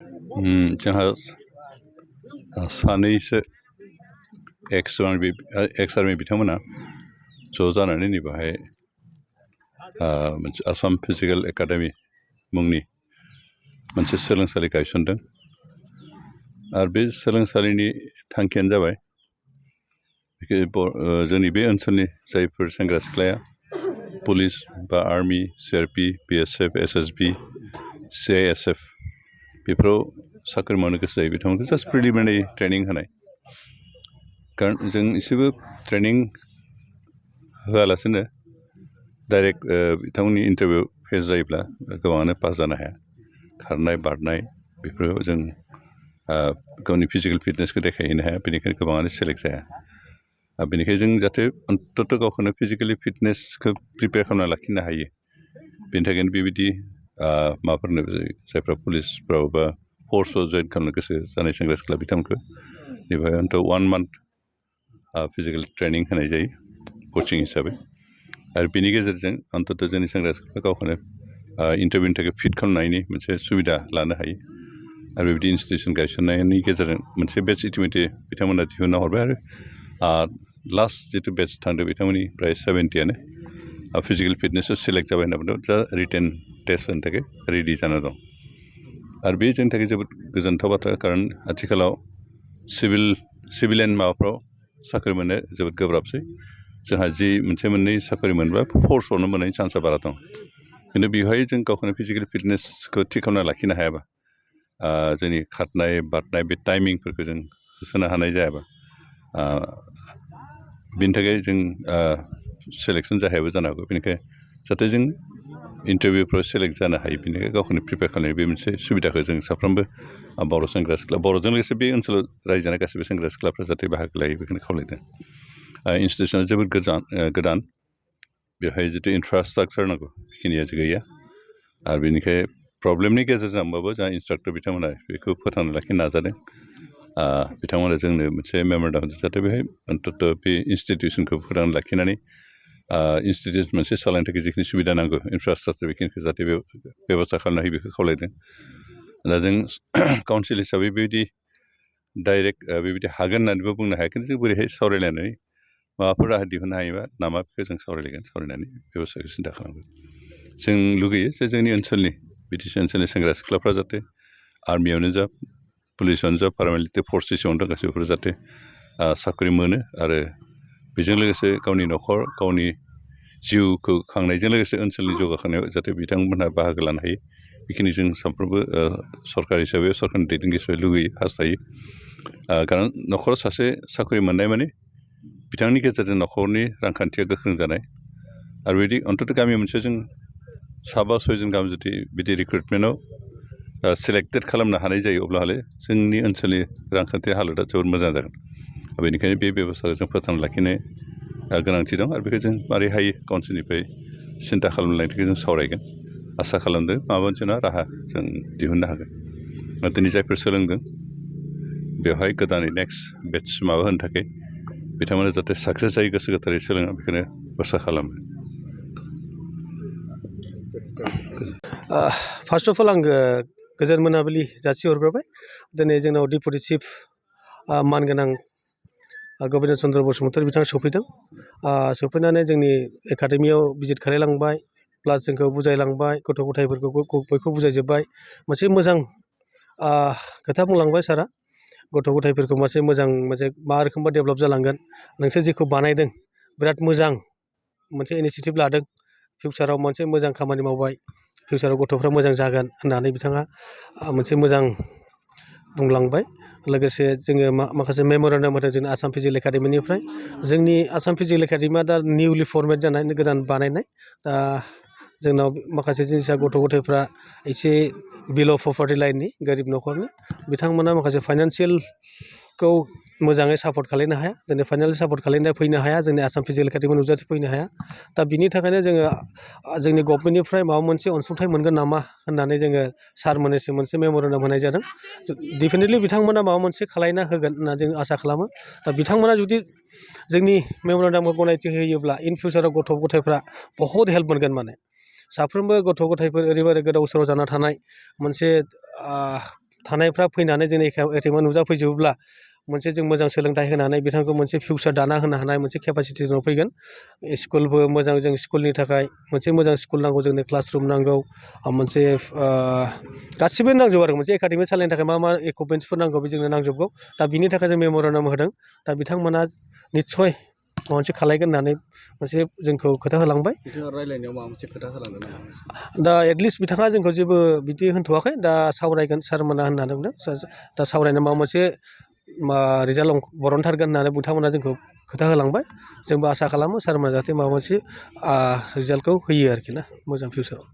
जोंहा सानैसो एक्स आर्मि बिथांमोना ज' जानानै नैबेहाय मोनसे आसाम फिजिकेल एकाडेमि मुंनि मोनसे सोलोंसालि गायसनदों आरो बे सोलोंसालिनि थांखियानो जाबाय जोंनि बे ओनसोलनि जायफोर सेंग्रा सिख्लाया पुलिस बा army CRP BSF SSB CISF बेफोराव साख्रि मावनो गोसो जायो बिथांमोनखौ जास्ट प्रिलिमिनारि ट्रेनिं होनाय कारण जों एसेबो ट्रेनिं होआलासिनो डाइरेक्ट बिथांमोननि इन्टारभिउ फेस जायोब्ला गोबाङानो पास जानो हाया खारनाय बारनाय बेफोराव जों गावनि फिजिकेल फिटनेसखौ देखायहैनो हाया बेनिखायनो गोबाङानो सेलेक्ट जाया बेनिखायनो जों जाहाथे अन्तत गावखौनो फिजिकेलि फिटनेसखौ प्रिपेयार खालामना लाखिनो हायो बेनि थाखायनो बेबायदि माबाफोरनो जायफ्रा पुलिसफ्राव बा फर्सआव जइन खालामनो गोसो जानाय सेंग्रा सिख्ला बिथांमोनखौ बेवहाय अन्त 1 मान्थ फिजिकेल ट्रेनिं होनाय जायो कचिं हिसाबै आरो बेनि गेजेरजों अन्तत जोंनि सेंग्रा सिख्ला गावखौनो इन्टारभिउनि थाखाय फिट खालामनायनि मोनसे सुबिदा लानो हायो आरो बेबायदि इनस्टिटिउसन गायसननायनि गेजेरजों मोनसे बेच इटिमेटि बिथांमोना दिहुनना हरबाय आरो लास्ट जिथु बेच थांदों बिथांमोननि प्राय 70आनो फिजिकेल फिटनेसआव सेलेक्ट जाबाय होनना बुंदों जा रिटेन टेस्ट होनो थाखाय रेडि जाना दं आरो बे जोंनि थाखाय जोबोद गोजोनथाव बाथ्रा खारन आथिखालाव सिभिलियन माबाफ्राव साख्रि मोननो जोबोद गोब्राबसै जोंहा जि मोनसे मोननै साख्रि मोनबा फर्सआवनो मोननायनि चान्सआ बारा दं खिन्थु बेवहाय जों गावखौनो फिजिकेल फिटनेसखौ थि खालामना लाखिनो हायाबा जोंनि खारनाय बारनाय बे टाइमिंफोरखौ जों होसोनो हानाय जायाबा बेनि थाखाय जों सेलेक्सन जाहायाबो जानो हागौ बेनिखायनो जाहाथे जों इन्टारभिउफ्राव सेलेक्ट जानो हायो बेनिखायनो गावखौनो प्रिपेयार खालामनाय बे मोनसे सुबिदाखौ जों साफ्रोमबो बर' सेंग्रा सिख्ला बर'जों लोगोसे बे ओनसोलाव रायजो जानाय गासैबो सेंग्रा सिख्लाफ्रा जाहाथे बाहागो लायो बेखौनो खावलायदों इनस्टिटिउसना जोबोद गोदान बेवहाय जितु इनफ्रास्ट्राक्चार नांगौ बेखिनिया गैया आरो बेनिखाय प्रब्लेमनि गेजेरजोंबाबो जोंहा इन्सट्राक्टर बिथांमोना बेखौ फोथांना लाखिनो नाजादों बिथांमोना जोंनो मोनसे मेम'रेन्डाम जाहाथे बेहाय अन्तत बे इन्सटिटिउसनखौ फोथांना लाखिनानै इन्सटिटिउसन मोनसे सालायनो थाखाय जिखिनि सुबिदा नांगौ इनफ्रास्ट्राक्चार बेखिनिखौ जाहाथे बेब'स्था खालामनो हायो बेखौ खावलायदों दा जों काउन्सिल हिसाबै बेबायदि डाइरेक्ट बेबायदि हागोन होननानैबो बुंनो हाया खिन्थु जों बोरैहाय सावरायलायनानै माबाफोर राहा दिहुननो हायोबा नामा बेखौ जों सावरायनानै बेब'स्थाखौ सिन्था खालामगोन जों लुगैयो जे जोंनि ओनसोलनि BTC ओनसोलनि सेंग्रा सिख्लाफ्रा जाहाथे आर्मियावनो जा पुलिसावनो जा पारामिलिटारि फर्सेसआवनो दं गासैबो जाहाथे साख्रि मोनो आरो बेजों लोगोसे गावनि न'खर गावनि जिउखौ खांनायजों लोगोसे ओनसोलनि जौगाखांनायाव जाहाथे बिथांमोनहा बाहागो लानो हायो बेखिनि जों सानफ्रोमबो सरकार हिसाबै सरकारनि दैदेनगिरि हिसाबै लुगैयो हास्थायो खारन न'खराव सासे साख्रि मोननाय माने बिथांनि गेजेरजों न'खरनि रांखान्थिया गोख्रों जानाय आरो बिदि अन्तत गामि मोनसे जों 7-8 गाहाम जुदि बिदि रिक्रुटमेन्टआव सेलेक्टेड खालामनो हानाय जायो अब्ला हले जोंनि ओनसोलनि रांखान्थि हालोदा जोबोद मोजां जागोन बेनिखायनो बे बेब'स्थाखौ जों फोथांना लाखिनो गोनांथि दं आरो बेखौ जों मारै हायो काउन्सिलनिफ्राय सिन्था खालामनायनि थाखाय जों सावरायगोन आसा खालामदों माबा मोनसे राहा जों दिहुननो हागोन दिनै जायफोर सोलोंदों बेवहाय गोदानै नेक्स्ट बेटस माबा होनो थाखाय बिथांमोना जाहाथे साक्सेस जायो गोसो गोथारै सोलोङो बेखौनो आसा खालामो फार्स्ट अफ अल आं गोजोन मोनाबिलि जासिहरग्रोबाय दिनै जोंनाव डेपुटि चिफ मानगोनां गबिन्द चन्द्र बसुमतारी बिथाङा सफैदों सफैनानै जोंनि एकाडेमियाव भिजिट खालायलांबाय प्लास जोंखौ बुजायलांबाय गथ' गथायफोरखौ बयखौ बुजायजोब्बाय मोनसे मोजां खोथा बुंलांबाय सारा गथ' गथायफोरखौ मोनसे मोजां मोनसे मा रोखोमबा डेभेलप जालांगोन नोंसोर जेखौ बानायदों बिराद मोजां मोनसे इनिसियेटिभ लादों फिउचाराव मोनसे मोजां खामानि मावबाय फिउचाराव गथ'फ्रा मोजां जागोन होननानै बिथाङा मोनसे मोजां बुंलांबाय लोगोसे जोङो माखासे मेम'रेन्डाम होदों जोंनि आसाम फिजिकेल एकाडेमिनिफ्राय जोंनि आसाम फिजिकेल एकाडेमिया दा निउलि फर्मेट जानाय गोदान बानायनाय दा जोंनाव माखासे जिनिसा गथ' गथायफ्रा एसे बिल' पभार्टि लाइननि गोरिब न'खरनि बिथांमोना माखासे फाइनान्सियेलखौ मोजाङै सापर्ट खालायनो हाया दिनै फाइनान्सियेल सापर्ट खालायनो फैनो हाया जोंनि आसाम फिजिकेल एकाडेमि नुजाथि फैनो हाया दा बिनि थाखायनो जोङो जोंनि गभर्नमेन्टनिफ्राय माबा मोनसे अनसुंथाइ मोनगोन नामा होननानै जोङो सारमोननिसिम मोनसे मेम'रेन्डाम होनाय जादों डेफिनेटलि बिथांमोना माबा मोनसे खालायना होगोन होनना जों आसा खालामो दा बिथांमोना जुदि जोंनि मेम'रेन्डामखौ गनायथि होयोब्ला इन फिउचाराव गथ' गथायफ्रा बहुद हेल्प मोनगोन माने साफ्रोमबो गथ' गथायफोर ओरैबायदि गोदाव सोराव जाना थानाय मोनसे थानायफ्रा फैनानै जोंनि एटेमा नुजाफैजोबोब्ला मोनसे जों मोजां सोलोंथाइ होनानै बिथांखौ मोनसे फिउचार दाना होनो हानाय मोनसे केपासिटि जोंनाव फैगोन। स्कुलबो मोजां जों स्कुलनि थाखाय मोनसे मोजां स्कुल नांगौ, जोंनो क्लासरुम नांगौ, मोनसे गासिबो नांजोबो आरो मोनसे एकाडेमि सालायनो थाखाय मा मा इकुइपमेन्ट्सफोर नांगौ बे जोंनो नांजोबगौ। दा बिनि थाखाय जों मेम'रेन्डाम होदों। दा बिथांमोना निस्सय माबा मोनसे खालायगोन होननानै मोनसे जोंखौ खोथा होलांबाय। बिथाङा रायज्लायनायाव माबा मोनसे खोथा होलांदों नामा? दा एटलिस्ट बिथाङा जोंखौ जेबो बिदि होनथ'वाखै, दा सावरायगोन सारमोना होननानै बुंदों। दा सावरायनो माबा मोनसे रिजाल्ट बरनथारगोन होननानै बिथांमोना जोंखौ खोथा होलांबाय। जोंबो आसा खालामो सारमोना जाहाथे माबा मोनसे रिजाल्टखौ होयो आरोखि ना मोजां फिउचाराव।